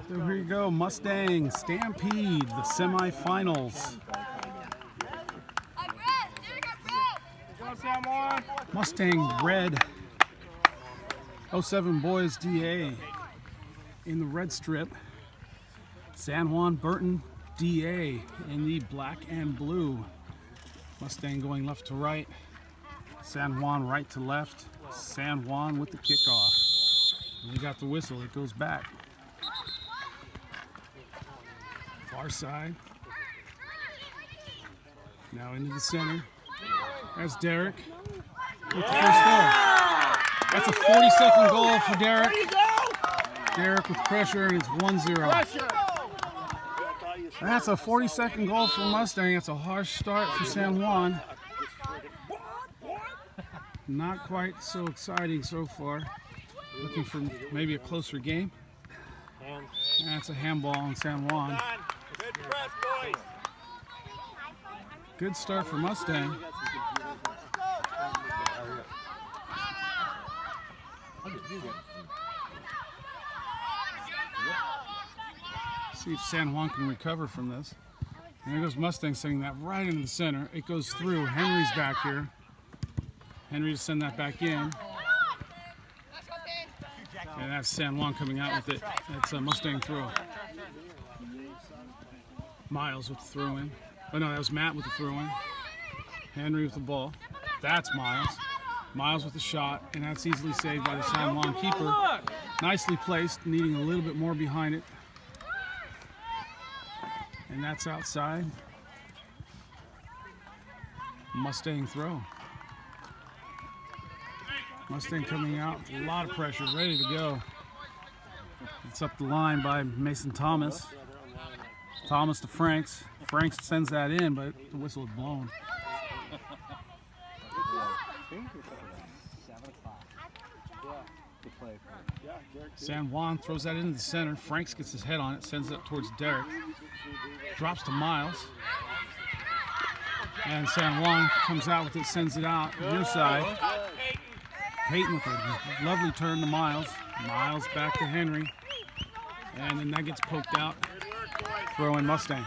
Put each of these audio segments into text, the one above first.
Here we go, Mustang Stampede, the semifinals. Mustang red, 07 boys DA in the red strip. San Juan Bertin DA in the black and blue. Mustang going left to right. San Juan right to left. San Juan with the kickoff. And we got the whistle, it goes back. Far side. Now into the center. There's Derek with the first goal. That's a 40-second goal for Derek. Derek with pressure, and it's 1-0. That's a 40-second goal for Mustang. That's a harsh start for San Juan. Not quite so exciting so far. Looking for maybe a closer game. That's a handball on San Juan. Good start for Mustang. See if San Juan can recover from this. And there goes Mustang sending that right into the center. It goes through. Henry's back here. Henry to send that back in. And that's San Juan coming out with it. That's a Mustang throw. Miles with the throw in. Oh no, that was Matt with the throw in. Henry with the ball. That's Miles. Miles with the shot, and that's easily saved by the San Juan keeper. Nicely placed, needing a little bit more behind it. And that's outside. Mustang throw. Mustang coming out, a lot of pressure, ready to go. It's up the line by Mason Thomas. Thomas to Franks. Franks sends that in, but the whistle is blown. San Juan throws that into the center. Franks gets his head on it, sends it up towards Derek. Drops to Miles. And San Juan comes out with it, sends it out near side. Peyton with a lovely turn to Miles. Miles back to Henry. And then that gets poked out. Throw in Mustang.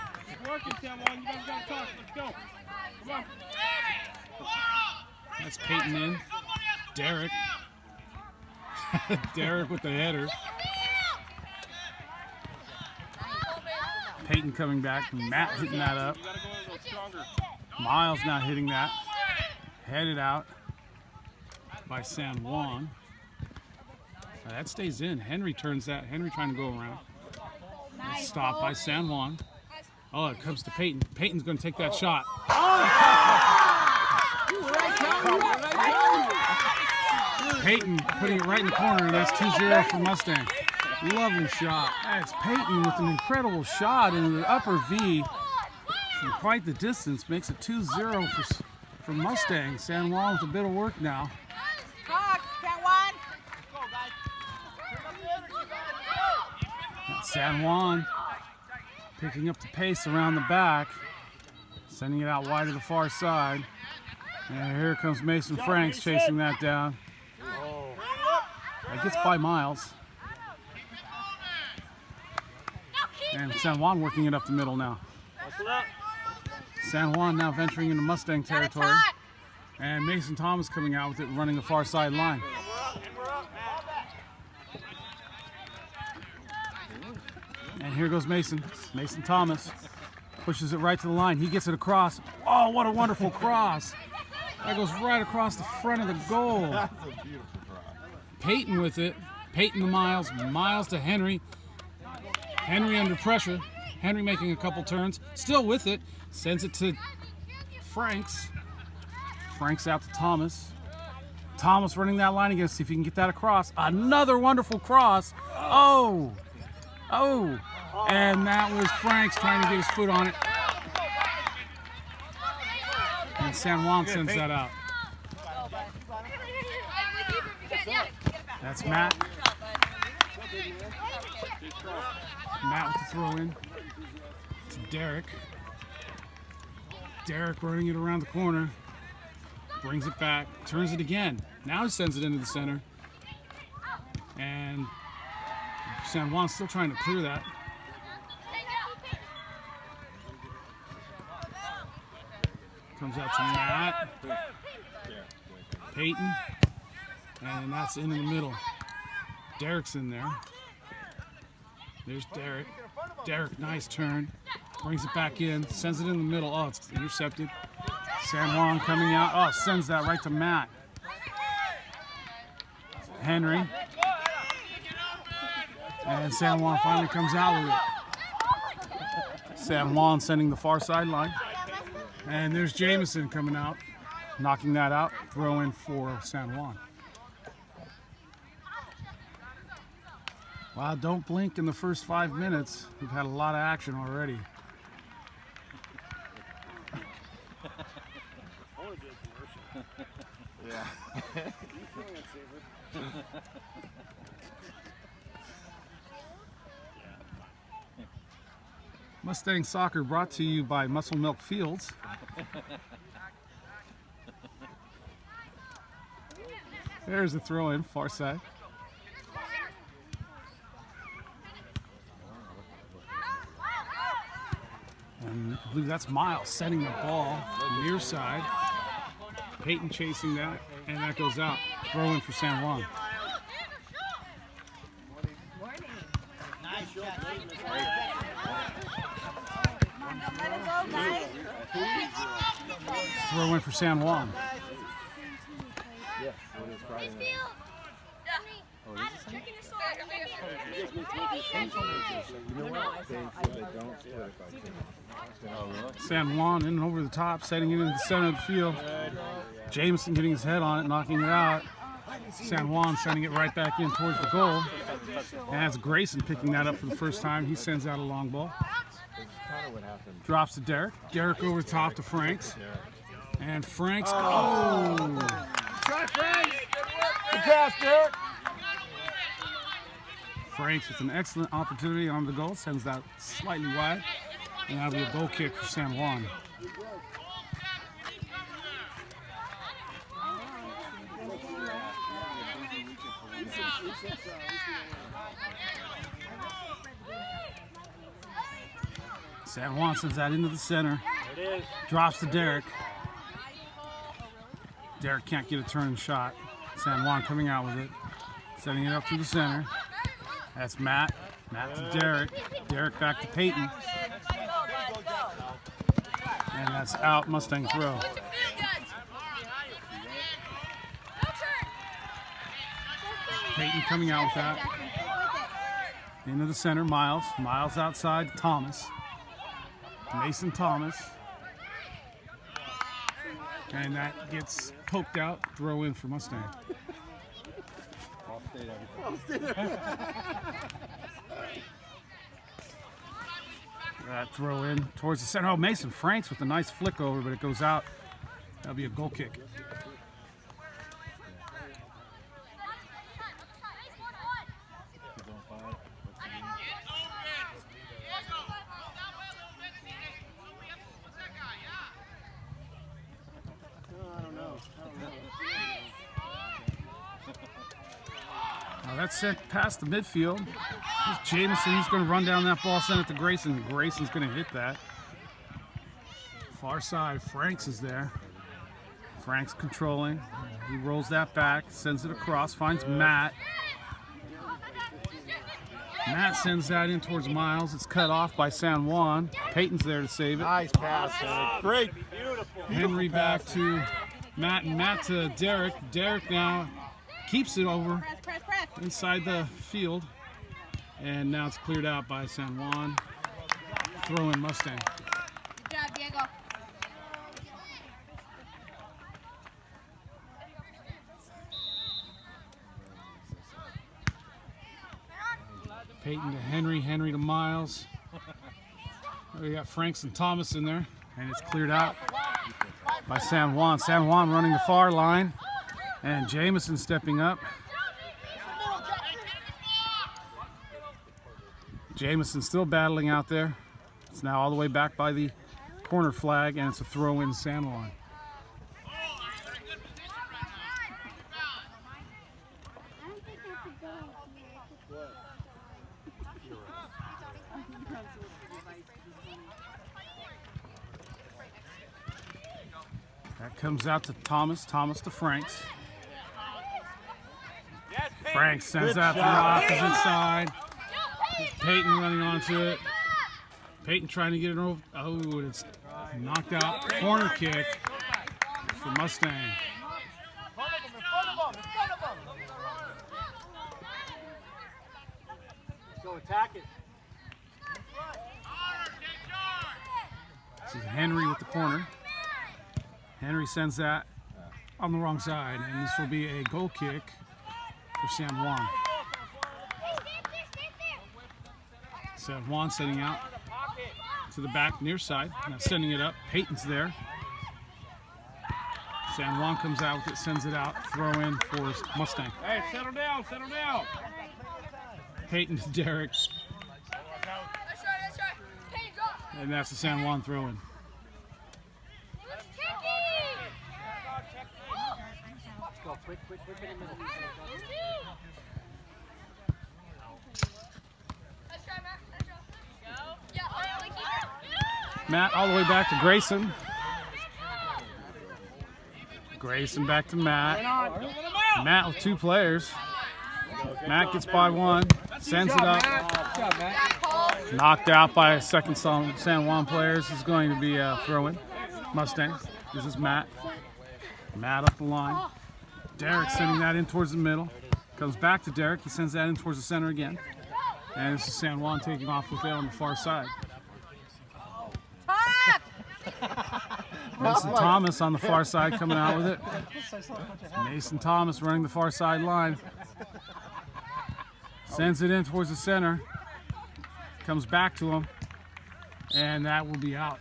That's Peyton in. Derek. Derek with the header. Peyton coming back. Matt hitting that up. Miles now hitting that. Headed out by San Juan. That stays in. Henry turns that. Henry trying to go around. Stopped by San Juan. Oh, it comes to Peyton. Peyton's going to take that shot. Peyton putting it right in the corner, and that's 2-0 for Mustang. Lovely shot. That's Peyton with an incredible shot in the upper V from quite the distance. Makes it 2-0 for Mustang. San Juan with a bit of work now. San Juan picking up the pace around the back, sending it out wide to the far side. And here comes Mason Franks chasing that down. That gets by Miles. And San Juan working it up the middle now. San Juan now venturing into Mustang territory. And Mason Thomas coming out with it, running the far side line. And here goes Mason. Mason Thomas pushes it right to the line. He gets it across. Oh, what a wonderful cross. That goes right across the front of the goal. That's a beautiful cross. Peyton with it. Peyton to Miles. Miles to Henry. Henry under pressure. Henry making a couple turns. Still with it. Sends it to Franks. Franks out to Thomas. Thomas running that line again. See if he can get that across. Another wonderful cross. Oh. Oh. And that was Franks trying to get his foot on it. And San Juan sends that out. That's Matt. Matt with the throw in to Derek. Derek running it around the corner. Brings it back. Turns it again. Now he sends it into the center. And San Juan still trying to clear that. Comes out to Matt. Peyton. And that's in the middle. Derek's in there. There's Derek. Derek, nice turn. Brings it back in. Sends it in the middle. Oh, it's intercepted. San Juan coming out. Oh, sends that right to Matt. Henry. And San Juan finally comes out with it. San Juan sending the far sideline. And there's Jameson coming out. Knocking that out. Throw in for San Juan. Wow, don't blink in the first 5 minutes. We've had a lot of action already. Yeah. Mustang Soccer brought to you by Muscle Milk Fields. There's the throw in, far side. And I believe that's Miles sending the ball near side. Peyton chasing that, and that goes out. Throw in for San Juan. Throw in for San Juan. San Juan in over the top, setting it into the center of the field. Jameson getting his head on it, knocking it out. San Juan sending it right back in towards the goal. And that's Grayson picking that up for the first time. He sends out a long ball. Drops to Derek. Derek over the top to Franks. And Franks. Oh! Try Franks! Good pass, Derek! Franks with an excellent opportunity on the goal. Sends that slightly wide. And that'll be a goal kick for San Juan. San Juan sends that into the center. Drops to Derek. Derek can't get a turn shot. San Juan coming out with it. Setting it up to the center. That's Matt. Matt to Derek. Derek back to Peyton. And that's out. Mustang throw. Peyton coming out with that. Into the center, Miles. Miles outside, Thomas. Mason Thomas. And that gets poked out. Throw in for Mustang. That throw in towards the center. Oh, Mason Franks with a nice flick over, but it goes out. That'll be a goal kick. That's sent past the midfield. Here's Jameson. He's going to run down that ball, send it to Grayson. Grayson's going to hit that. Far side, Franks is there. Franks controlling. He rolls that back, sends it across, finds Matt. Matt sends that in towards Miles. It's cut off by San Juan. Peyton's there to save it. Nice pass, Henry. Great. Henry back to Matt, and Matt to Derek. Derek now keeps it over inside the field, and now it's cleared out by San Juan. Throw in Mustang. Good job, Diego. Peyton to Henry, Henry to Miles. We got Franks and Thomas in there, and it's cleared out by San Juan. San Juan running the far line, and Jameson stepping up. Jameson still battling out there. It's now all the way back by the corner flag, and it's a throw in San Juan. That comes out to Thomas. Thomas to Franks. Franks sends out to the opposite side. Peyton running onto it. Peyton trying to get it over. Oh, it's knocked out. Corner kick for Mustang. Go attack it. This is Henry with the corner. Henry sends that on the wrong side, and this will be a goal kick for San Juan. San Juan setting out to the back near side, now sending it up. Peyton's there. San Juan comes out with it, sends it out, throw in for Mustang. Hey, settle down, settle down. Peyton to Derek. And that's the San Juan throw in. Let's go, quick in the middle. Matt all the way back to Grayson. Grayson back to Matt. Matt with two players. Matt gets by one, sends it up. Knocked out by a second San Juan players. This is going to be a throw-in. Mustang. This is Matt. Matt up the line. Derek sending that in towards the middle. Comes back to Derek. He sends that in towards the center again. And this is San Juan taking off with it on the far side. Mason Thomas on the far side coming out with it. Mason Thomas running the far side line. Sends it in towards the center. Comes back to him. And that will be out.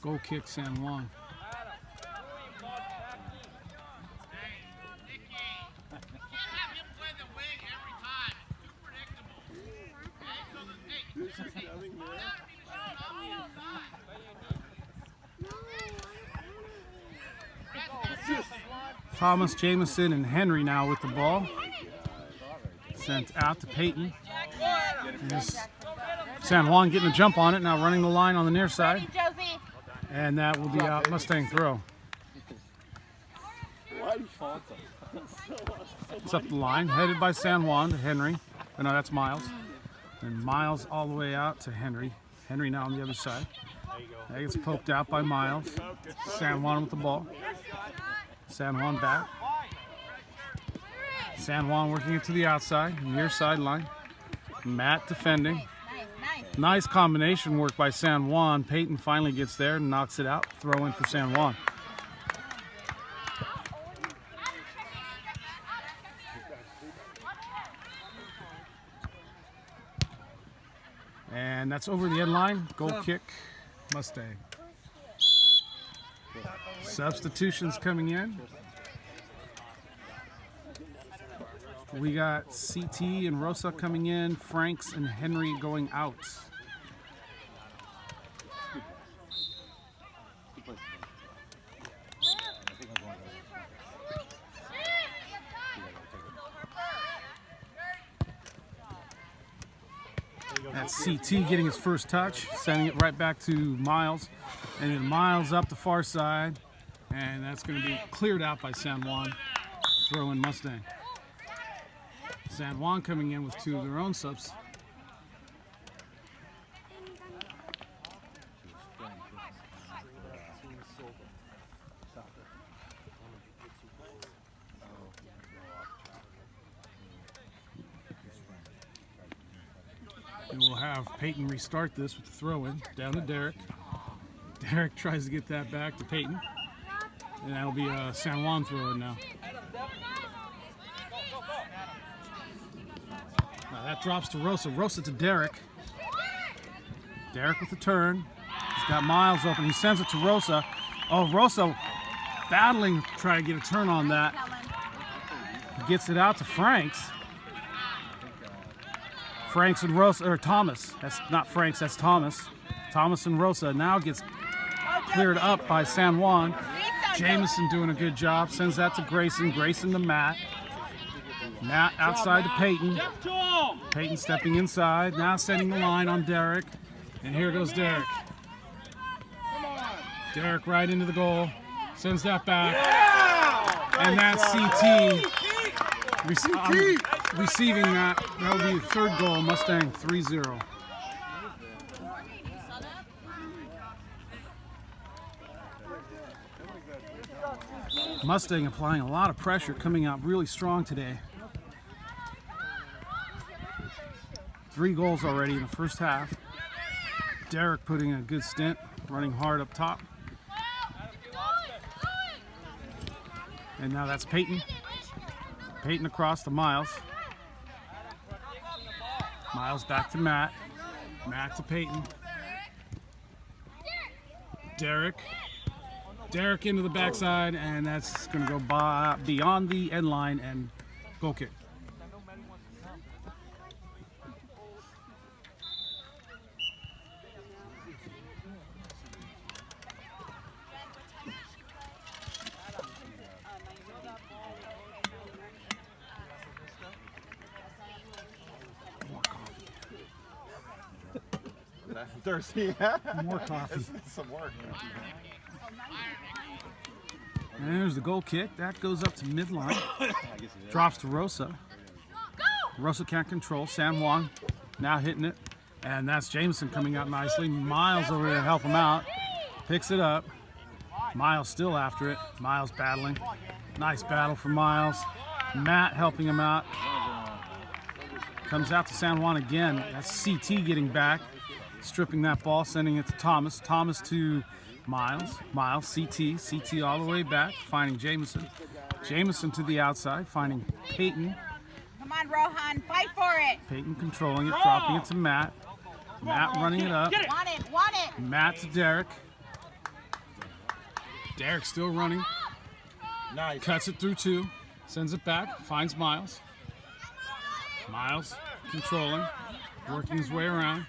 Goal kick San Juan. Thomas, Jamison, and Henry now with the ball. Sent out to Peyton. There's San Juan getting a jump on it, now running the line on the near side. And that will be out. Mustang throw. It's up the line, headed by San Juan to Henry. Oh, no, that's Miles. And Miles all the way out to Henry. Henry now on the other side. That gets poked out by Miles. San Juan with the ball. San Juan back. San Juan working it to the outside, near sideline. Matt defending. Nice combination work by San Juan. Peyton finally gets there and knocks it out. Throw in for San Juan. And that's over the end line. Goal kick, Mustang. Substitutions coming in. We got CT and Rosa coming in. Franks and Henry going out. That's CT getting his first touch, sending it right back to Miles. And then Miles up the far side. And that's going to be cleared out by San Juan. Throw in Mustang. San Juan coming in with two of their own subs. And we'll have Peyton restart this with the throw-in down to Derek. Derek tries to get that back to Peyton. And that'll be a San Juan throw-in now. That drops to Rosa. Rosa to Derek. Derek with the turn. He's got Miles open. He sends it to Rosa. Oh, Rosa battling to try to get a turn on that. He gets it out to Franks. Franks and Rosa, or Thomas. That's not Franks, that's Thomas. Thomas and Rosa now gets cleared up by San Juan. Jamison doing a good job. Sends that to Grayson. Grayson to Matt. Matt outside to Peyton. Peyton stepping inside. Now sending the line on Derek. And here goes Derek. Derek right into the goal. Sends that back. Yeah! And that's CT. Receiving that. That'll be the third goal. Mustang 3-0. Mustang applying a lot of pressure, coming out really strong today. 3 goals already in the first half. Derek putting in a good stint, running hard up top. And now that's Peyton. Peyton across to Miles. Miles back to Matt. Matt to Peyton. Derek. Derek into the backside, and that's going to go beyond the end line and goal kick. Thirsty. More coffee. It's some work. And there's the goal kick. That goes up to midline. Drops to Rosa. Rosa can't control. San Juan now hitting it. And that's Jameson coming out nicely. Miles over there to help him out. Picks it up. Miles still after it. Miles battling. Nice battle for Miles. Matt helping him out. Comes out to San Juan again. That's CT getting back. Stripping that ball, sending it to Thomas. Thomas to Miles. Miles, CT all the way back, finding Jameson. Jameson to the outside, finding Peyton. Come on, Rohan, fight for it. Peyton controlling it, dropping it to Matt. Matt running it up. Want it. Matt to Derek. Derek still running. Nice. Cuts it through 2. Sends it back, finds Miles. Miles controlling, working his way around.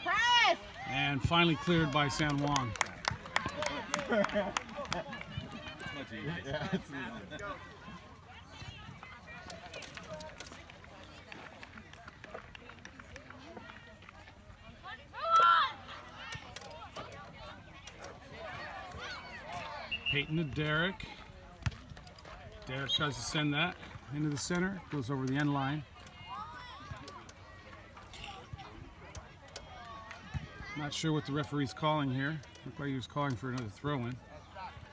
Press. And finally cleared by San Juan. Peyton to Derek. Derek tries to send that into the center. Goes over the end line. Not sure what the referee's calling here. Looked like he was calling for another throw-in.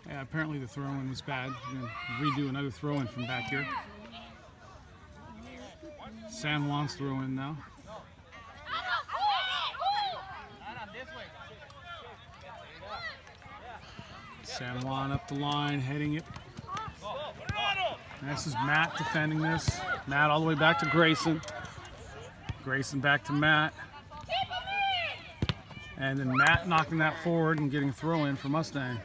Yeah, apparently the throw-in was bad. We're going to redo another throw-in from back here. San Juan's throw-in now. San Juan up the line, heading it. This is Matt defending this. Matt all the way back to Grayson. Grayson back to Matt. And then Matt knocking that forward and getting a throw in for Mustang.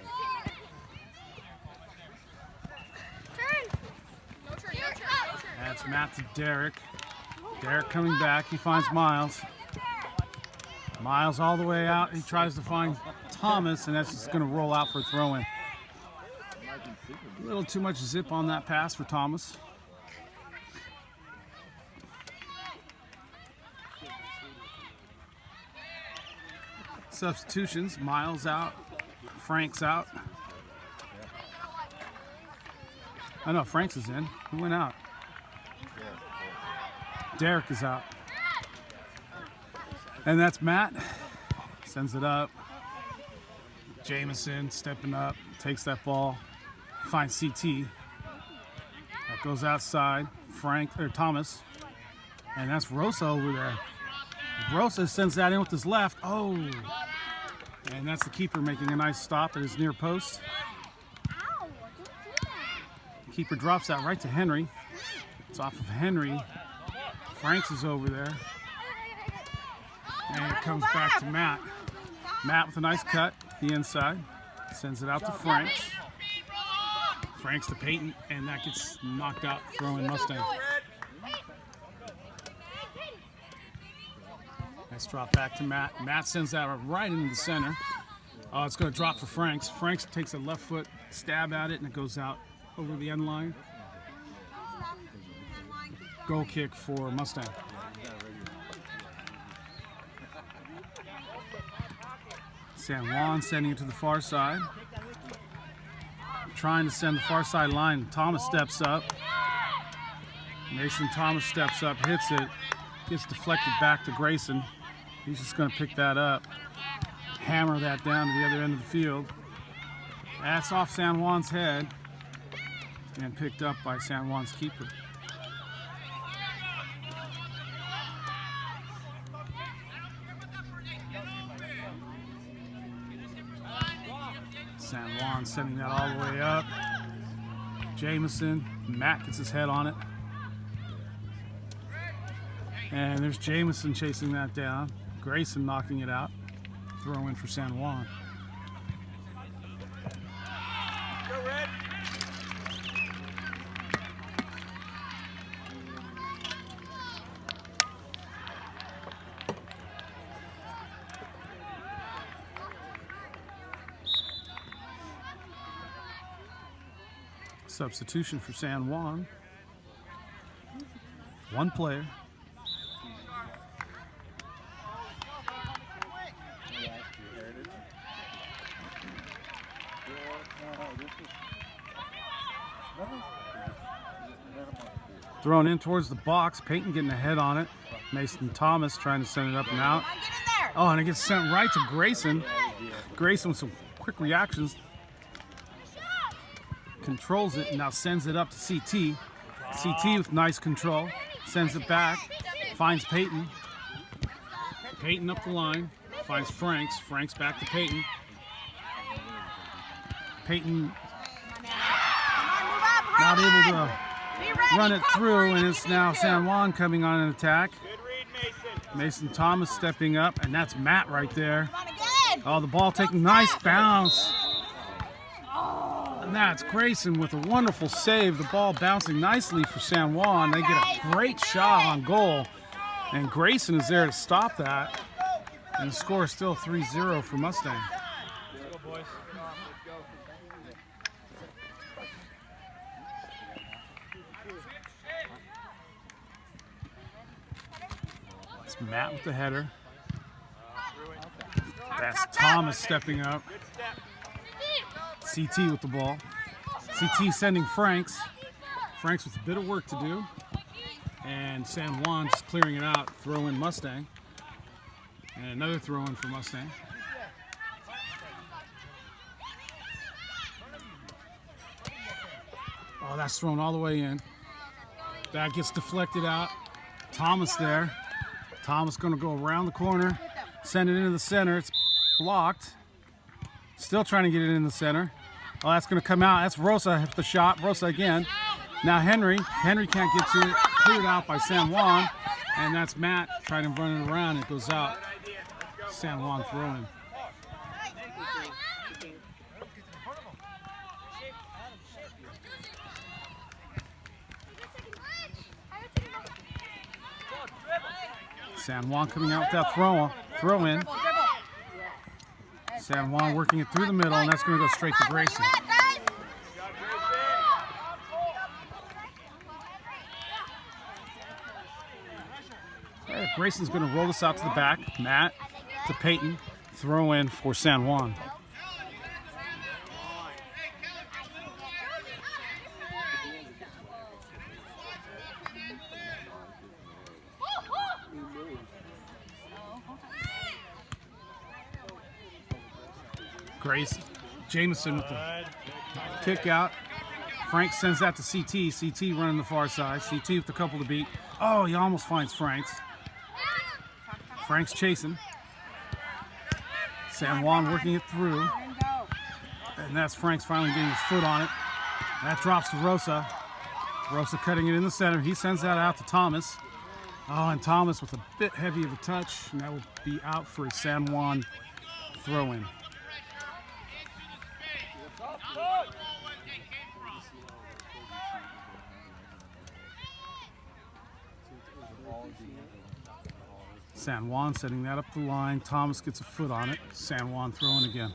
That's Matt to Derek. Derek coming back. He finds Miles. Miles all the way out. He tries to find Thomas, and that's just going to roll out for a throw in. A little too much zip on that pass for Thomas. Substitutions, Miles out, Frank's out. Oh no, Frank's is in. Who went out? Derek is out. And that's Matt. Sends it up. Jameson stepping up, takes that ball, finds CT. That goes outside, Thomas. And that's Rosa over there. Rosa sends that in with his left. Oh! And that's the keeper making a nice stop at his near post. Keeper drops that right to Henry. It's off of Henry. Franks is over there. And it comes back to Matt. Matt with a nice cut, the inside. Sends it out to Franks. Franks to Peyton, and that gets knocked out, throwing Mustang. Nice drop back to Matt. Matt sends that right into the center. Oh, it's going to drop for Franks. Franks takes a left foot stab at it, and it goes out over the end line. Goal kick for Mustang. San Juan sending it to the far side. Trying to send the far side line. Thomas steps up. Mason Thomas steps up, hits it. Gets deflected back to Grayson. He's just going to pick that up. Hammer that down to the other end of the field. That's off San Juan's head. And picked up by San Juan's keeper. San Juan sending that all the way up. Jamison, Matt gets his head on it. And there's Jamison chasing that down. Grayson knocking it out. Throw in for San Juan. Go Red. Substitution for San Juan. One player. Thrown in towards the box. Peyton getting a head on it. Mason Thomas trying to send it up and out. Come on, get in there. Oh, and it gets sent right to Grayson. Grayson with some quick reactions. Controls it and now sends it up to CT. CT with nice control. Sends it back. Finds Peyton. Peyton up the line. Finds Franks. Franks back to Peyton. Peyton not able to run it through, and it's now San Juan coming on an attack. Good read, Mason. Mason Thomas stepping up, and that's Matt right there. Come on again. Oh, the ball taking nice bounce. And that's Grayson with a wonderful save. The ball bouncing nicely for San Juan. They get a great shot on goal, and Grayson is there to stop that. And the score is still 3-0 for Mustang. Go, boys. It's Matt with the header. That's Thomas stepping up. CT with the ball. CT sending Franks. Franks with a bit of work to do. And San Juan just clearing it out. Throw in Mustang. And another throw in for Mustang. Oh, that's thrown all the way in. That gets deflected out. Thomas there. Thomas going to go around the corner. Send it into the center. It's blocked. Still trying to get it in the center. Oh, that's going to come out. That's Rosa hit the shot. Rosa again. Now Henry. Henry can't get to it. Cleared out by San Juan. And that's Matt trying to run it around. It goes out. San Juan throwing. San Juan coming out with that throw in. San Juan working it through the middle, and that's going to go straight to Grayson. Okay, Grayson's going to roll this out to the back. Matt to Peyton. Throw in for San Juan. Grace, Jamison with the kick out. Frank sends that to CT. CT running the far side. CT with a couple to beat. Oh, he almost finds Franks. Frank's chasing. San Juan working it through. And that's Franks finally getting his foot on it. That drops to Rosa. Rosa cutting it in the center. He sends that out to Thomas. Oh, and Thomas with a bit heavy of a touch. And that will be out for a San Juan throw-in. San Juan setting that up the line. Thomas gets a foot on it. San Juan throwing again.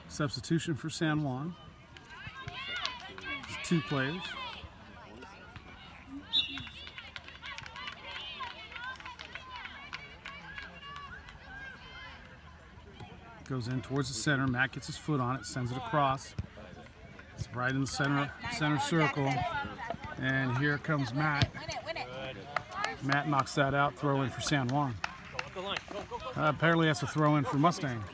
Substitution for San Juan. It's 2 players. goes in towards the center. Matt gets his foot on it, sends it across. It's right in the center circle. And here comes Matt. Matt knocks that out. Throw in for San Juan. Apparently that's a throw in for Mustang.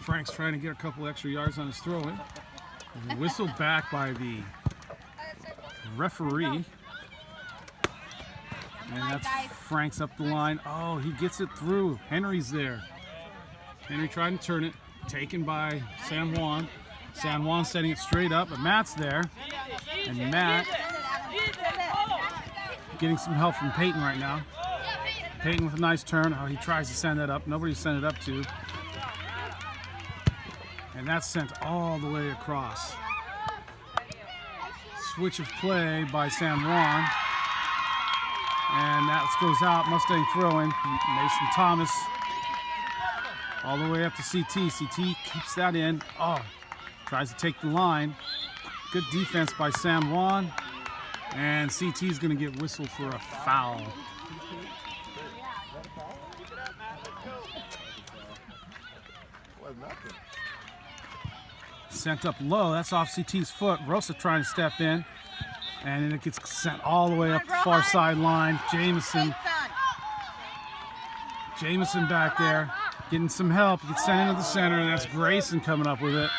Frank's trying to get a couple extra yards on his throw in. Whistled back by the referee. And that's Frank's up the line. Oh, he gets it through. Henry's there. Henry trying to turn it. Taken by San Juan. San Juan setting it straight up, but Matt's there. And Matt getting some help from Peyton right now. Peyton with a nice turn. Oh, he tries to send that up. Nobody sent it up to. And that's sent all the way across. Switch of play by San Juan. And that goes out. Mustang throwing. Mason Thomas all the way up to CT. CT keeps that in. Oh, tries to take the line. Good defense by San Juan. And CT's going to get whistled for a foul. Sent up low. That's off CT's foot. Rosa trying to step in. And then it gets sent all the way up the far sideline. Jameson back there. Getting some help. Gets sent into the center. And that's Grayson coming up with it.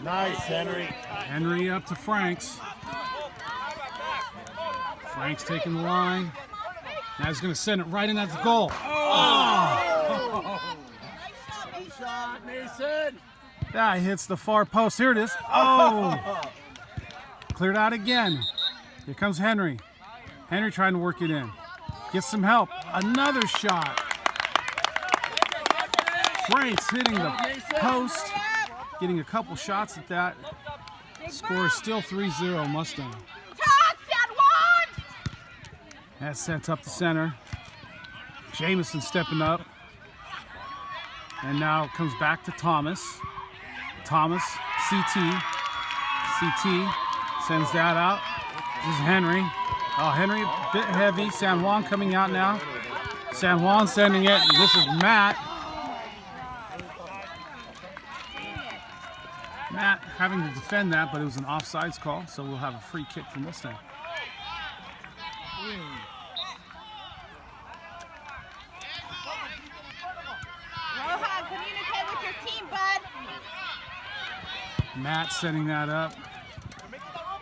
Nice, Henry. Henry up to Franks. Franks taking the line. Now he's going to send it right in at the goal. Oh! Good shot, Mason. That hits the far post. Here it is. Oh! Cleared out again. Here comes Henry. Henry trying to work it in. Gets some help. Another shot. Franks hitting the post. Getting a couple shots at that. Score is still 3-0 Mustang. That's sent up the center. Jameson stepping up. And now it comes back to Thomas. Thomas, CT. CT sends that out. This is Henry. Oh, Henry a bit heavy. San Juan coming out now. San Juan sending it. This is Matt. Matt having to defend that, but it was an offsides call, so we'll have a free kick for Mustang. Rohan, communicate with your team, bud. Matt setting that up.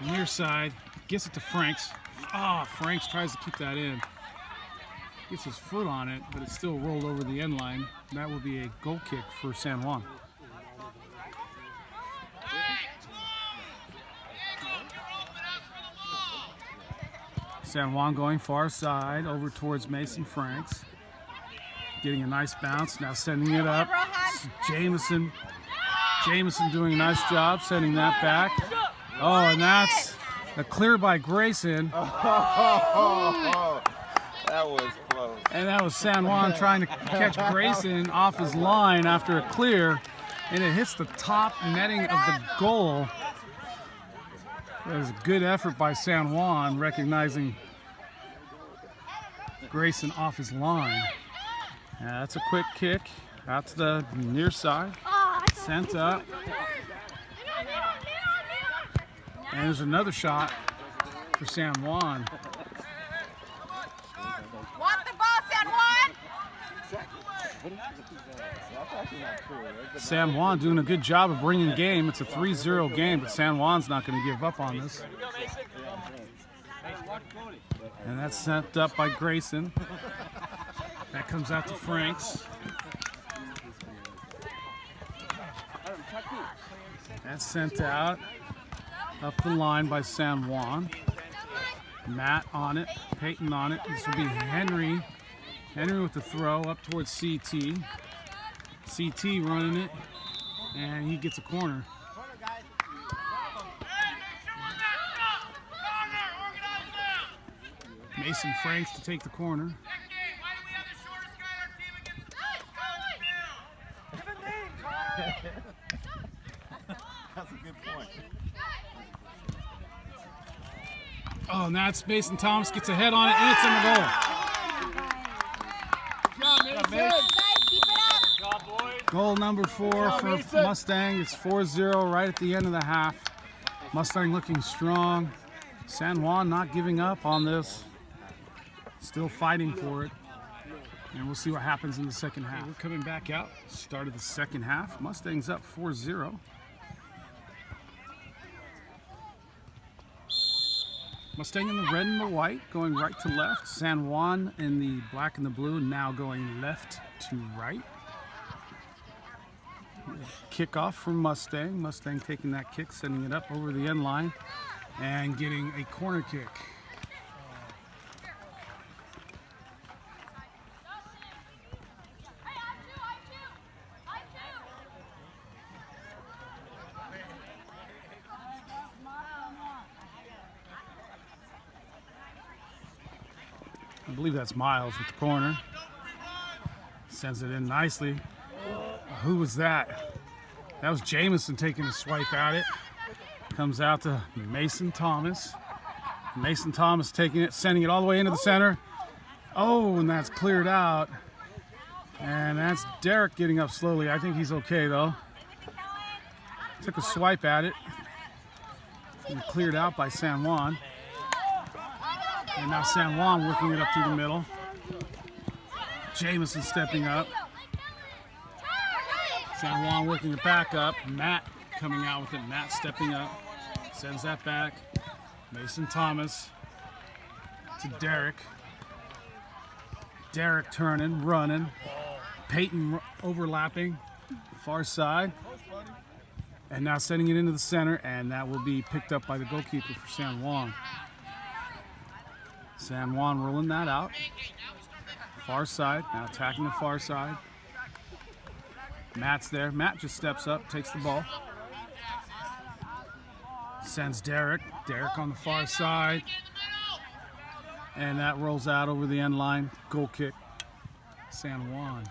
Near side. Gets it to Franks. Oh, Franks tries to keep that in. Gets his foot on it, but it's still rolled over the end line. That will be a goal kick for San Juan. San Juan going far side over towards Mason Franks. Getting a nice bounce. Now sending it up. Jameson. Jameson doing a nice job sending that back. Oh, and that's a clear by Grayson. Oh, that was close. And that was San Juan trying to catch Grayson off his line after a clear. And it hits the top netting of the goal. That was a good effort by San Juan, recognizing Grayson off his line. That's a quick kick out to the near side. Sent up. And there's another shot for San Juan. Want the ball, San Juan? San Juan doing a good job of bringing game. It's a 3-0 game, but San Juan's not going to give up on this. And that's sent up by Grayson. That comes out to Franks. That's sent out up the line by San Juan. Matt on it, Peyton on it. This will be Henry. Henry with the throw up towards CT. CT running it, and he gets a corner. Mason Franks to take the corner. That's a good point. Oh, and that's Mason Thomas gets a head on it, and it's in the goal. Guys, keep it up. Goal number 4 for Mustang. It's 4-0 right at the end of the half. Mustang looking strong. San Juan not giving up on this. Still fighting for it. And we'll see what happens in the second half. We're coming back out. Start of the second half. Mustang's up 4-0. Mustang in the red and the white, going right to left. San Juan in the black and the blue, now going left to right. Kickoff from Mustang. Mustang taking that kick, sending it up over the end line, and getting a corner kick. I believe that's Miles with the corner. Sends it in nicely. Who was that? That was Jamison taking a swipe at it. Comes out to Mason Thomas. Mason Thomas taking it, sending it all the way into the center. Oh, and that's cleared out. And that's Derek getting up slowly. I think he's okay though. Took a swipe at it. And cleared out by San Juan. And now San Juan working it up through the middle. Jamison stepping up. San Juan working it back up. Matt coming out with it. Matt stepping up. Sends that back. Mason Thomas to Derek. Derek turning, running. Peyton overlapping. Far side. And now sending it into the center. And that will be picked up by the goalkeeper for San Juan. San Juan rolling that out. Far side, now attacking the far side. Matt's there. Matt just steps up, takes the ball. Sends Derek. Derek on the far side. And that rolls out over the end line. Goal kick, San Juan.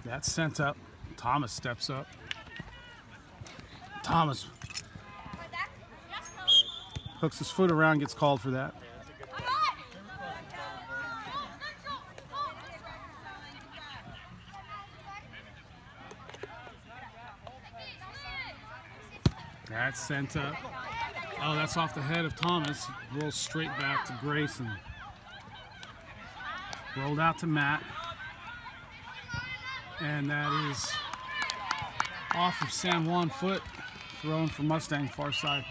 That's sent up. Thomas steps up. Thomas hooks his foot around, gets called for that. That's sent up. Oh, that's off the head of Thomas. Rolls straight back to Grayson. Rolled out to Matt. And that is off of San Juan foot, thrown for Mustang far side.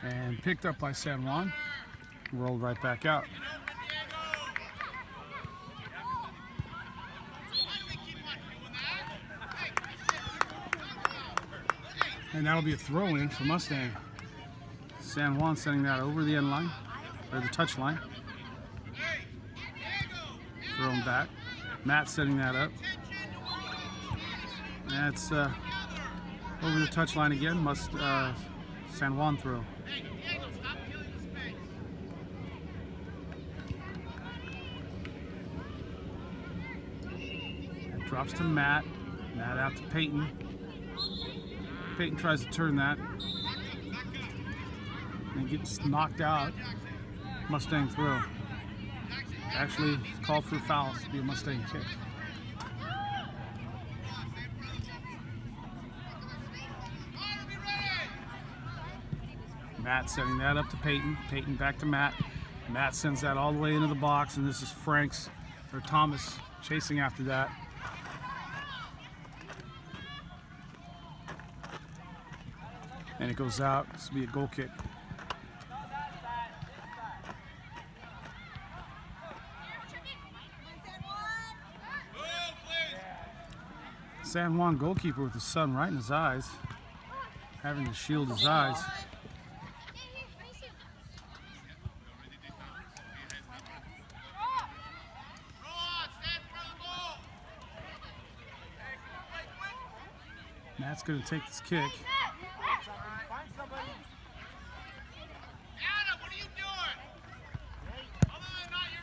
And picked up by San Juan, rolled right back out. And that'll be a throw-in for Mustang. San Juan sending that over the end line, or the touch line. Thrown back. Matt setting that up. That's over the touch line again. San Juan throw. That drops to Matt. Matt out to Peyton. Peyton tries to turn that and gets knocked out. Mustang throw. Actually called for a foul to be a Mustang kick. Matt sending that up to Peyton. Peyton back to Matt. Matt sends that all the way into the box, and this is Thomas chasing after that. And it goes out. This will be a goal kick. San Juan goalkeeper with the sun right in his eyes, having to shield his eyes. Matt's going to take this kick.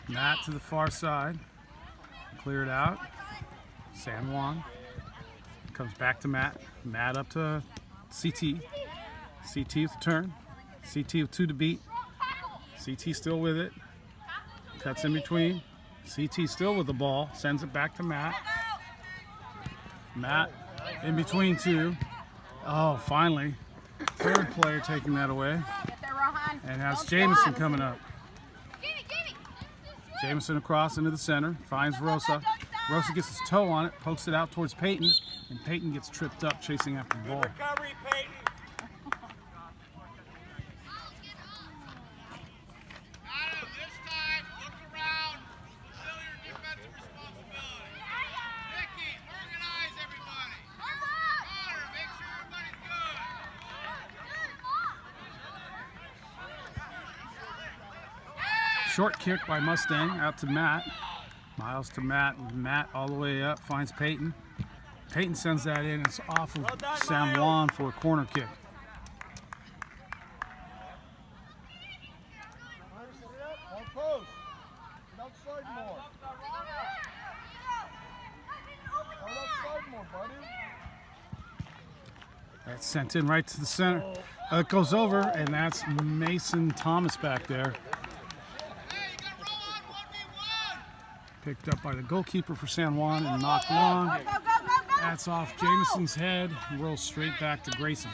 Matt to the far side. Clear it out. San Juan. Comes back to Matt. Matt up to CT. CT with the turn. CT with 2 to beat. CT still with it. Cuts in between. CT still with the ball. Sends it back to Matt. Matt in between 2. Oh, finally. Third player taking that away. And that's Jameson coming up. Jameson across into the center. Finds Rosa. Rosa gets his toe on it. Pokes it out towards Peyton. And Peyton gets tripped up chasing after the ball. Recovery, Peyton. Short kick by Mustang out to Matt. Miles to Matt. Matt all the way up. Finds Peyton. Peyton sends that in. It's off of San Juan for a corner kick. That's sent in right to the center. It goes over, and that's Mason Thomas back there. Picked up by the goalkeeper for San Juan and knocked long. That's off Jameson's head and rolls straight back to Grayson.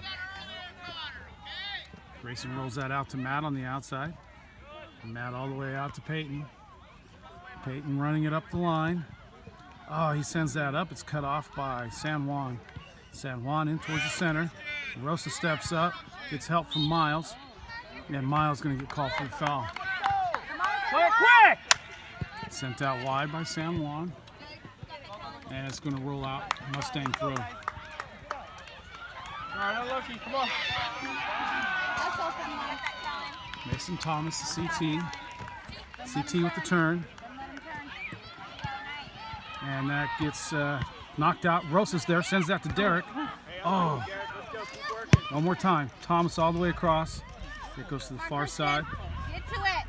Grayson rolls that out to Matt on the outside. And Matt all the way out to Peyton. Peyton running it up the line. Oh, he sends that up. It's cut off by San Juan. San Juan in towards the center. Rosa steps up, gets help from Miles. And Miles going to get called for the foul. Quick! Sent out wide by San Juan. And it's going to roll out Mustang throw. All right, unlucky. Come on. Mason Thomas, the CT. CT with the turn. And that gets knocked out. Rosa's there, sends that to Derek. Oh, one more time. Thomas all the way across. It goes to the far side. Get to it.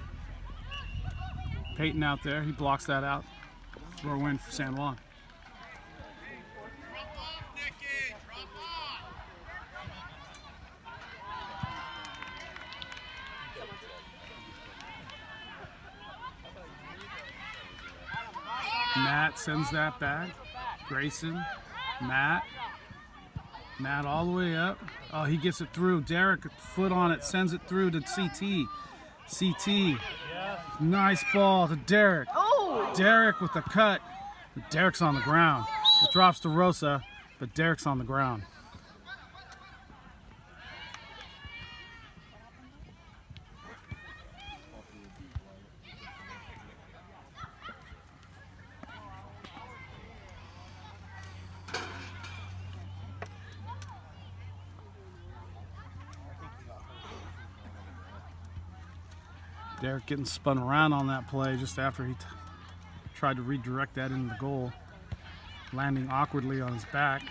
Peyton out there, he blocks that out. Throw in for San Juan. Matt sends that back. Grayson, Matt all the way up. Oh, he gets it through. Derek, foot on it, sends it through to CT. CT, nice ball to Derek. Derek with the cut. Derek's on the ground. It drops to Rosa, but Derek's on the ground. Derek getting spun around on that play just after he tried to redirect that into the goal, landing awkwardly on his back.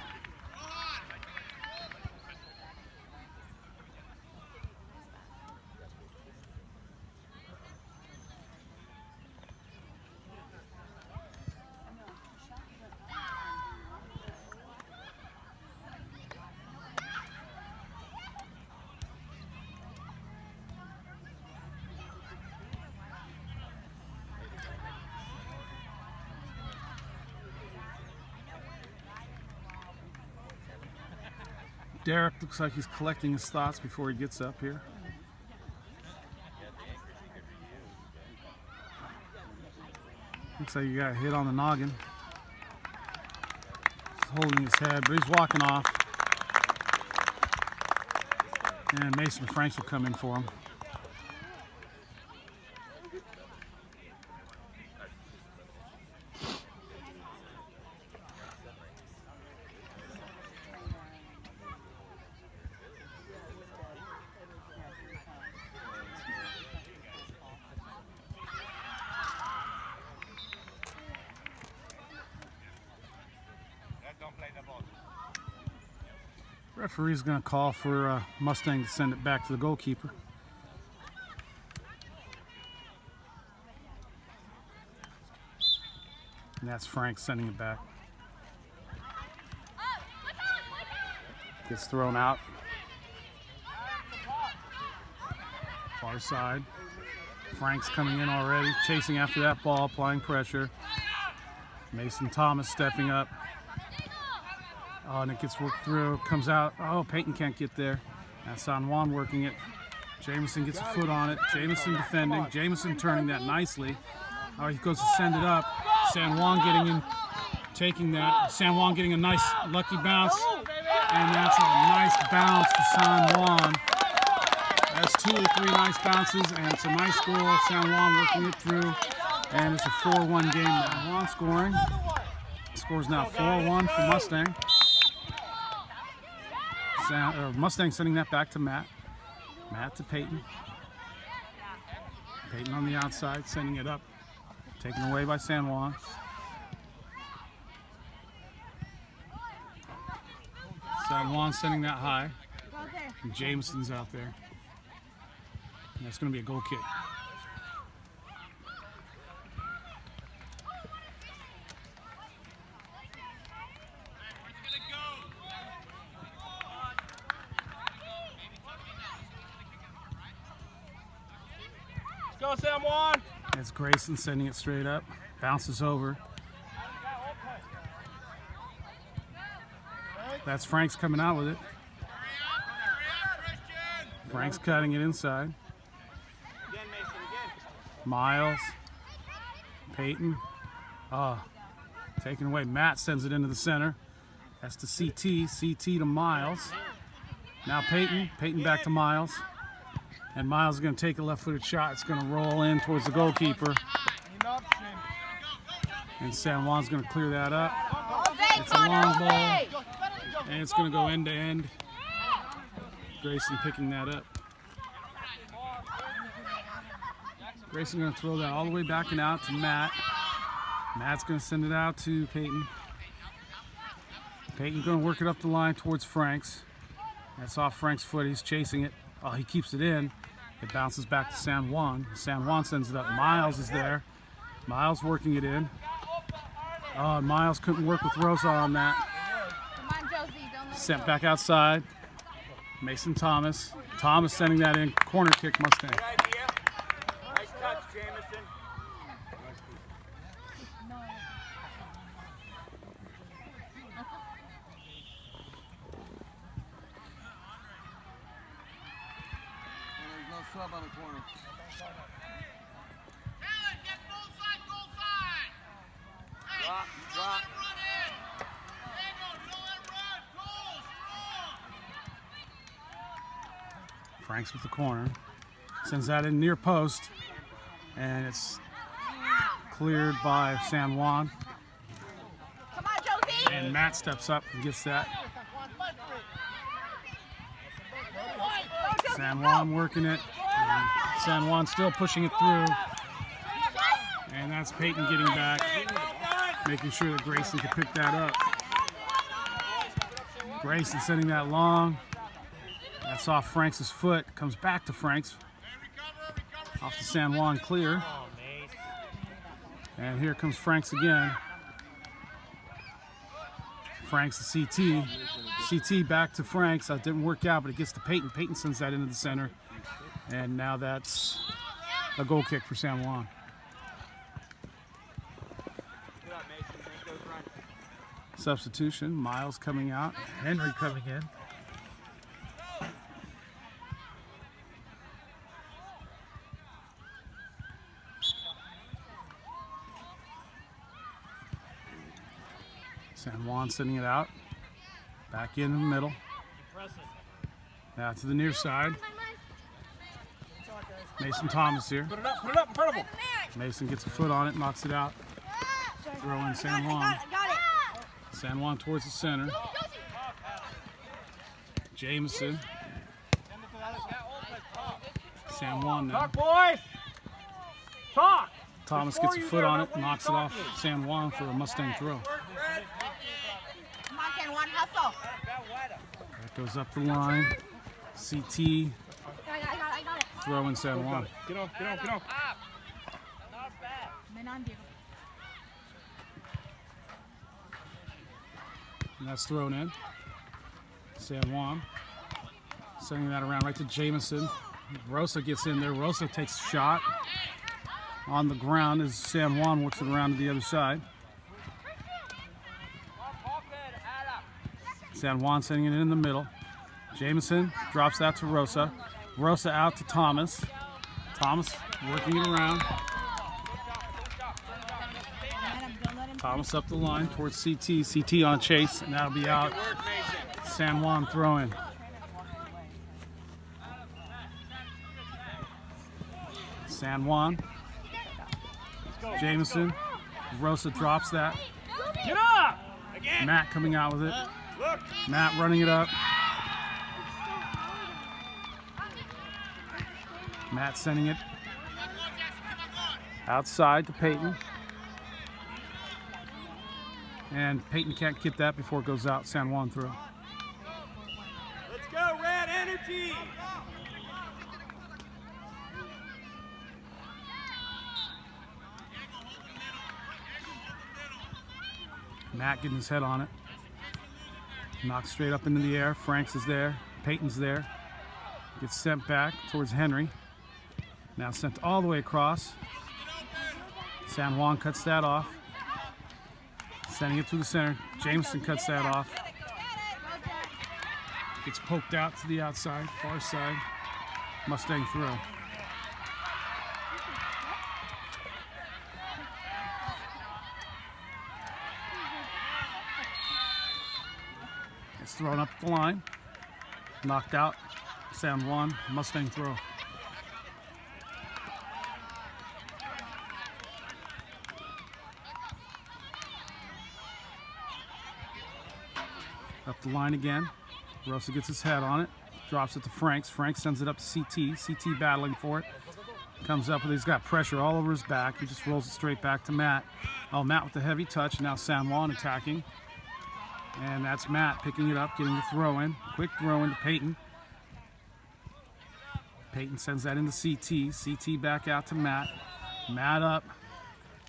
Derek looks like he's collecting his thoughts before he gets up here. Looks like he got hit on the noggin. He's holding his head, but he's walking off. And Mason Franks will come in for him. Referee's going to call for Mustang to send it back to the goalkeeper. And that's Frank sending it back. Gets thrown out. Far side. Frank's coming in already, chasing after that ball, applying pressure. Mason Thomas stepping up. Oh, and it gets worked through, comes out. Oh, Peyton can't get there. That's on Juan working it. Jameson gets a foot on it. Jameson defending. Jameson turning that nicely. Oh, he goes to send it up. San Juan getting in, taking that. San Juan getting a nice lucky bounce. And that's a nice bounce for San Juan. That's 2 or 3 nice bounces, and it's a nice goal. San Juan working it through. And it's a 4-1 game now. Juan scoring. Scores now 4-1 for Mustang. Mustang sending that back to Matt. Matt to Peyton. Peyton on the outside, sending it up. Taken away by San Juan. San Juan sending that high. And Jameson's out there. And that's going to be a goal kick. Go, San Juan! That's Grayson sending it straight up. Bounces over. That's Frank's coming out with it. Frank's cutting it inside. Miles. Peyton. Taken away. Matt sends it into the center. That's to CT. CT to Miles. Now Peyton. Peyton back to Miles. And Miles is going to take a left-footed shot. It's going to roll in towards the goalkeeper. And San Juan's going to clear that up. It's a long ball. And it's going to go end to end. Grayson picking that up. Grayson going to throw that all the way back and out to Matt. Matt's going to send it out to Peyton. Peyton's going to work it up the line towards Frank's. That's off Frank's foot. He's chasing it. Oh, he keeps it in. It bounces back to San Juan. San Juan sends it up. Miles is there. Miles working it in. Oh, Miles couldn't work with Rosa on that. Come on, Josie, don't let Sent back outside. Mason Thomas. Thomas sending that in. Corner kick, Mustang. Good idea. Nice touch, Jameson. There's no sub on the corner. Drop, drop. Franks with the corner. Sends that in near post. And it's cleared by San Juan. Come on, Josie. And Matt steps up and gets that. San Juan working it. And San Juan still pushing it through. And that's Peyton getting back. Making sure that Grayson can pick that up. Grayson sending that long. That's off Franks' foot. Comes back to Franks. Off to San Juan, clear. And here comes Franks again. Franks to CT. CT back to Franks. That didn't work out, but it gets to Peyton. Peyton sends that into the center. And now that's a goal kick for San Juan. Substitution. Miles coming out. Henry coming in. San Juan sending it out. Back in the middle. Now to the near side. Mason Thomas here. Put it up in front of him. Mason gets a foot on it, knocks it out. Throw in San Juan. San Juan towards the center. Jameson. San Juan now. Talk, boys. Talk. Thomas gets a foot on it, knocks it off San Juan for a Mustang throw. Come on, San Juan, hustle. Back Goes up the line. CT. I got it. Throw in San Juan. Get off, get off, get off. And that's thrown in. San Juan. Sending that around right to Jamison. Rosa gets in there. Rosa takes a shot on the ground as San Juan works it around to the other side. San Juan sending it in the middle. Jamison drops that to Rosa. Rosa out to Thomas. Thomas working it around. Thomas up the line towards CT. CT on chase, and that'll be out. San Juan throwing. San Juan. Jamison. Rosa drops that. Get up! Again. Matt coming out with it. Look. Matt running it up. Matt sending it outside to Peyton. And Peyton can't get that before it goes out. San Juan throw. Let's go, Red Energy! Matt getting his head on it. Knocked straight up into the air. Franks is there. Peyton's there. Gets sent back towards Henry. Now sent all the way across. San Juan cuts that off. Sending it to the center. Jameson cuts that off. Gets poked out to the outside, far side. Mustang throw. It's thrown up the line. Knocked out. San Juan. Mustang throw. Up the line again. Rosa gets his head on it. Drops it to Franks. Franks sends it up to CT. CT battling for it. Comes up with it. He's got pressure all over his back. He just rolls it straight back to Matt. Oh, Matt with the heavy touch. Now San Juan attacking. And that's Matt picking it up, getting the throw in. Quick throw in to Peyton. Peyton sends that into CT. CT back out to Matt. Matt up.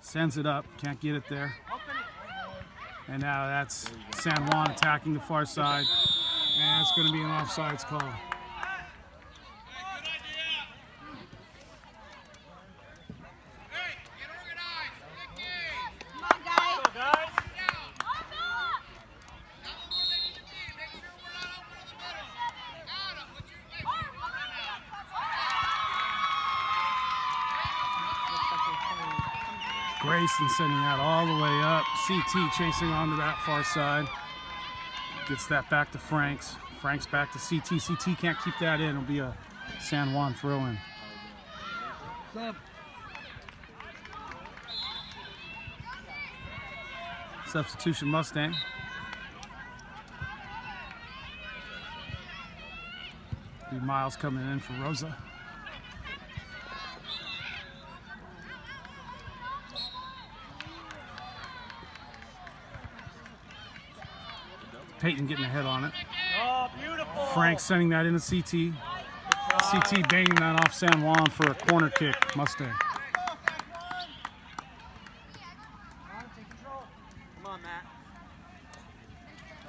Sends it up. Can't get it there. And now that's San Juan attacking the far side. And it's going to be an offsides call. Grayson sending that all the way up. CT chasing onto that far side. Gets that back to Franks. Franks back to CT. CT can't keep that in. It'll be a San Juan throw-in. Substitution Mustang. Miles coming in for Rosa. Peyton getting a head on it. Oh, beautiful. Frank sending that into CT. CT banging that off San Juan for a corner kick. Mustang. Come on, Matt.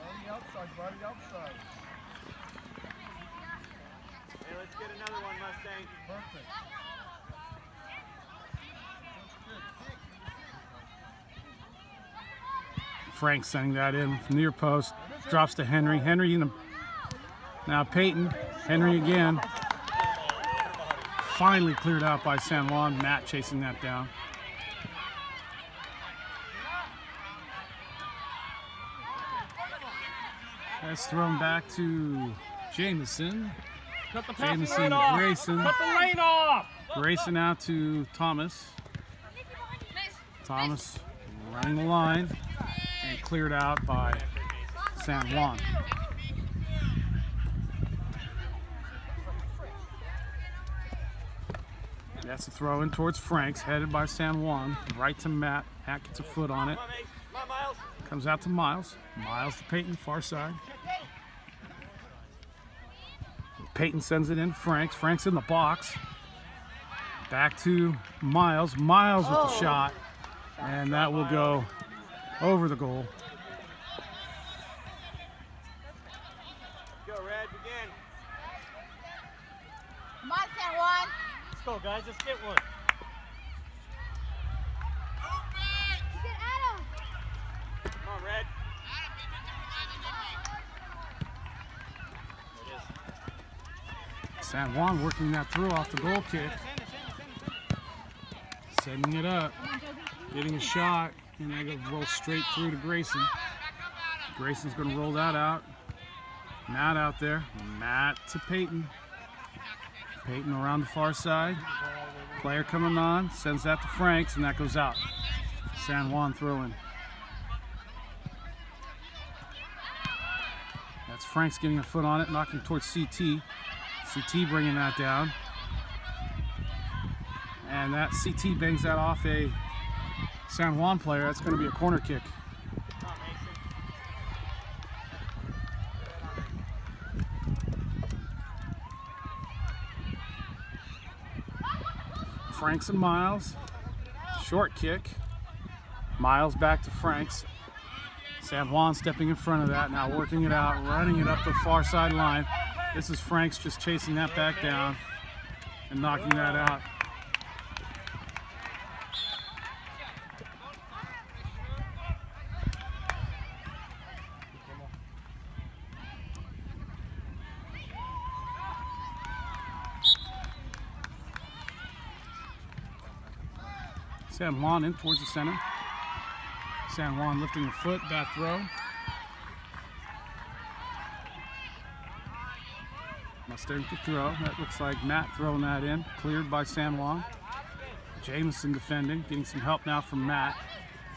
On the outside, buddy, outside. Hey, let's get another one, Mustang. Perfect. Frank sending that in from near post. Drops to Henry. Henry in the, now Peyton. Henry again. Finally cleared out by San Juan. Matt chasing that down. That's thrown back to Jamison. Cut the passing Jamison lane to off. Grayson. Cut the lane off. Grayson out to Thomas. Thomas running the line and cleared out by San Juan. That's a throw in towards Franks, headed by San Juan, right to Matt. Matt gets a foot on it. Come on, Miles. Comes out to Miles. Miles to Peyton, far side. Peyton sends it in to Franks. Franks in the box. Back to Miles. Miles with the shot. And that will go over the goal. Go, Red, begin. Come on, San Juan. Let's go, guys. Let's get one. Get Adam. Come on, Red. San Juan working that through off the goal kick. Setting it up. Getting a shot. And that goes roll straight through to Grayson. Grayson's going to roll that out. Matt out there. Matt to Peyton. Peyton around the far side. Player coming on. Sends that to Franks, and that goes out. San Juan throwing. That's Franks getting a foot on it, knocking towards CT. CT bringing that down. And that CT bangs that off a San Juan player. That's going to be a corner kick. Franks and Miles. Short kick. Miles back to Franks. San Juan stepping in front of that, now working it out, running it up the far side line. This is Franks just chasing that back down and knocking that out. San Juan in towards the center. San Juan lifting the foot, back throw. Mustang to throw. That looks like Matt throwing that in. Cleared by San Juan. Jameson defending, getting some help now from Matt.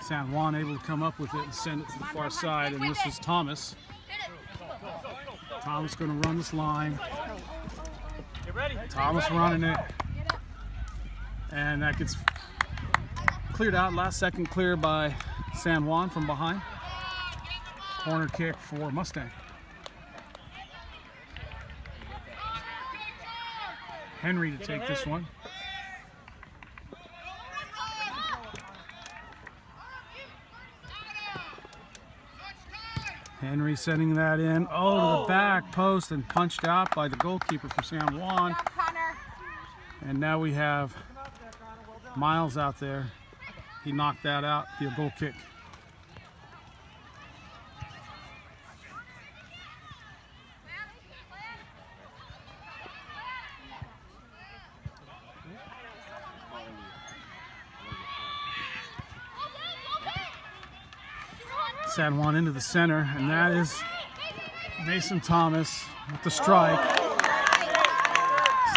San Juan able to come up with it and send it to the far side, and this is Thomas. Thomas going to run this line. Get ready. Thomas running it. And that gets cleared out. Last second clear by San Juan from behind. Corner kick for Mustang. Henry to take this one. Henry sending that in. Oh, to the back post and punched out by the goalkeeper for San Juan. And now we have Miles out there. He knocked that out, be a goal kick. San Juan into the center, and that is Mason Thomas with the strike.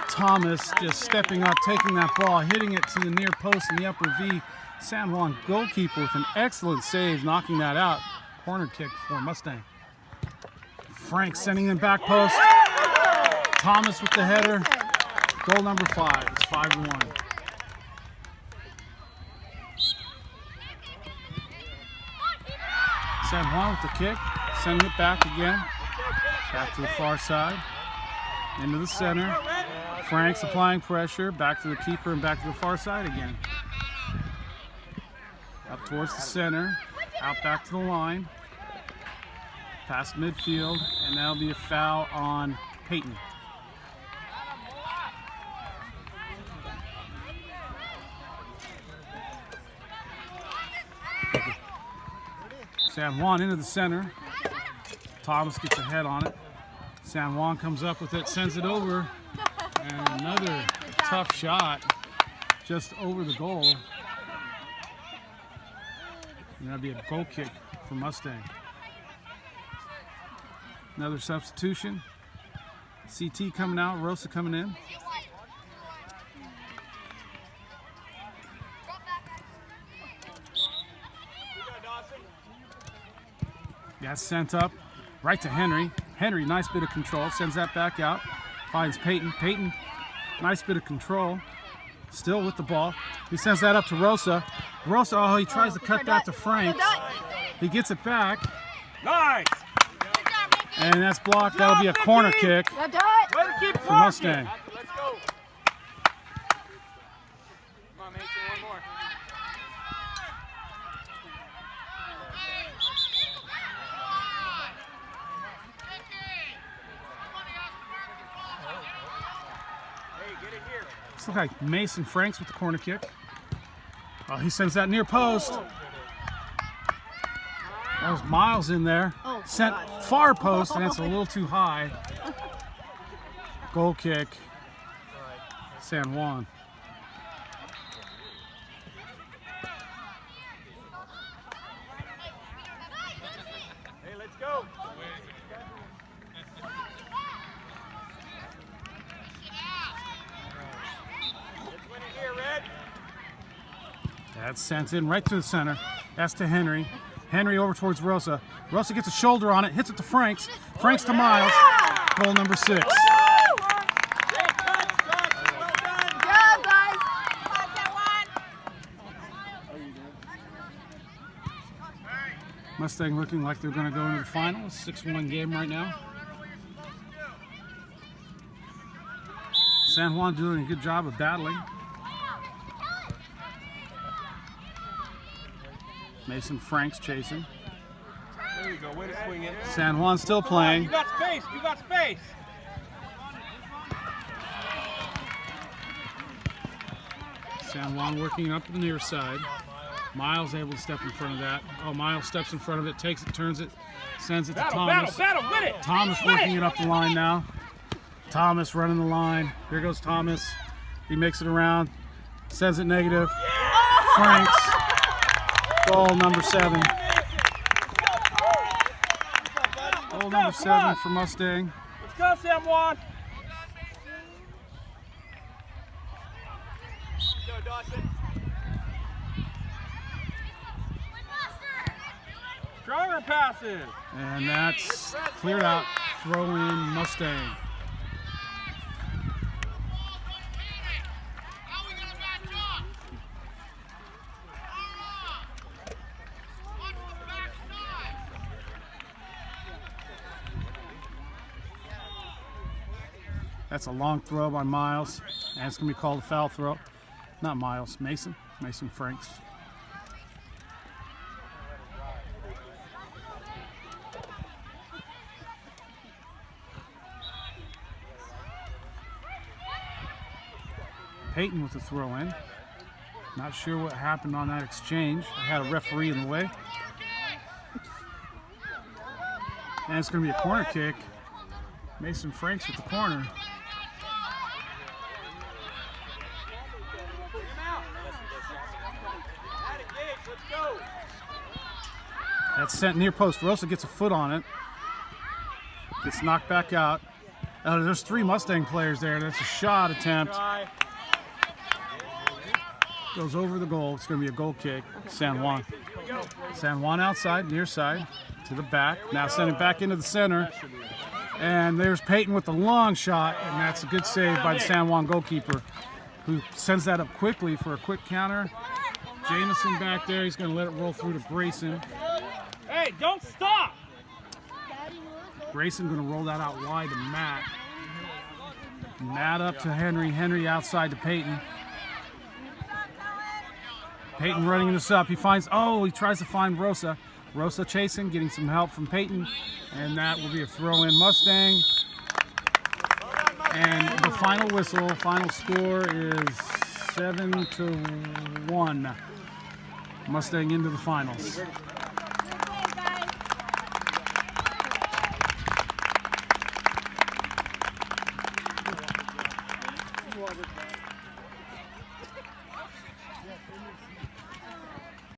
Thomas just stepping up, taking that ball, hitting it to the near post in the upper V. San Juan goalkeeper with an excellent save, knocking that out. Corner kick for Mustang. Frank sending in back post. Thomas with the header. Goal number 5. It's 5-1. San Juan with the kick, sending it back again. Back to the far side. Into the center. Frank's applying pressure. Back to the keeper and back to the far side again. Up towards the center, out back to the line, past midfield, and that'll be a foul on Peyton. San Juan into the center. Thomas gets a head on it. San Juan comes up with it, sends it over, and another tough shot just over the goal. And that'll be a goal kick for Mustang. Another substitution. CT coming out, Rosa coming in. That's sent up right to Henry. Henry, nice bit of control, sends that back out. Finds Peyton. Peyton, nice bit of control. Still with the ball. He sends that up to Rosa. Rosa, oh, he tries to cut that to Franks. He gets it back. Nice. And that's blocked. That'll be a corner kick Go do it. Way to keep for Mustang. Let's go. Come on, Mason, one more. Hey, get it here. Looks like Mason Franks with the corner kick. Oh, he sends that near post. That was Miles in there. Oh, Sent gosh. far post, and it's a little too high. Goal kick, San Juan. Hey, let's go. Let's win it here, Red. That's sent in right to the center. That's to Henry. Henry over towards Rosa. Rosa gets a shoulder on it, hits it to Franks. Franks to Miles. Goal number 6. Go, guys. Mustang looking like they're going to go into the final. 6-1 game right now. San Juan doing a good job of battling. Mason Franks chasing. There you go. Way to swing it. San Juan still playing. You got space. You got space. San Juan working up the near side. Miles able to step in front of that. Oh, Miles steps in front of it, takes it, turns it, sends it to Thomas. Battle, win it. Thomas working it up the line now. Thomas running the line. Here goes Thomas. He makes it around, sends it negative. Franks. Goal number 7. Goal number 7 for Mustang. Let's go, San Juan. Go, Dawson. Stronger passes. And that's cleared out. Throw in Mustang. That's a long throw by Miles, and it's going to be called a foul throw. Not Miles, Mason Franks. Peyton with the throw in. Not sure what happened on that exchange. I had a referee in the way. And it's going to be a corner kick. Mason Franks with the corner. That's sent near post. Rosa gets a foot on it. Gets knocked back out. Oh, there's 3 Mustang players there. That's a shot attempt. Goes over the goal. It's going to be a goal kick. San Juan. San Juan outside, near side, to the back. Now send it back into the center. And there's Peyton with the long shot, and that's a good save by the San Juan goalkeeper, who sends that up quickly for a quick counter. Jamison back there. He's going to let it roll through to Grayson. Hey, don't stop. Grayson going to roll that out wide to Matt. Matt up to Henry. Henry outside to Peyton. Peyton running this up. He tries to find Rosa. Rosa chasing, getting some help from Peyton. And that will be a throw-in Mustang. And the final whistle, final score is 7-1. Mustang into the finals.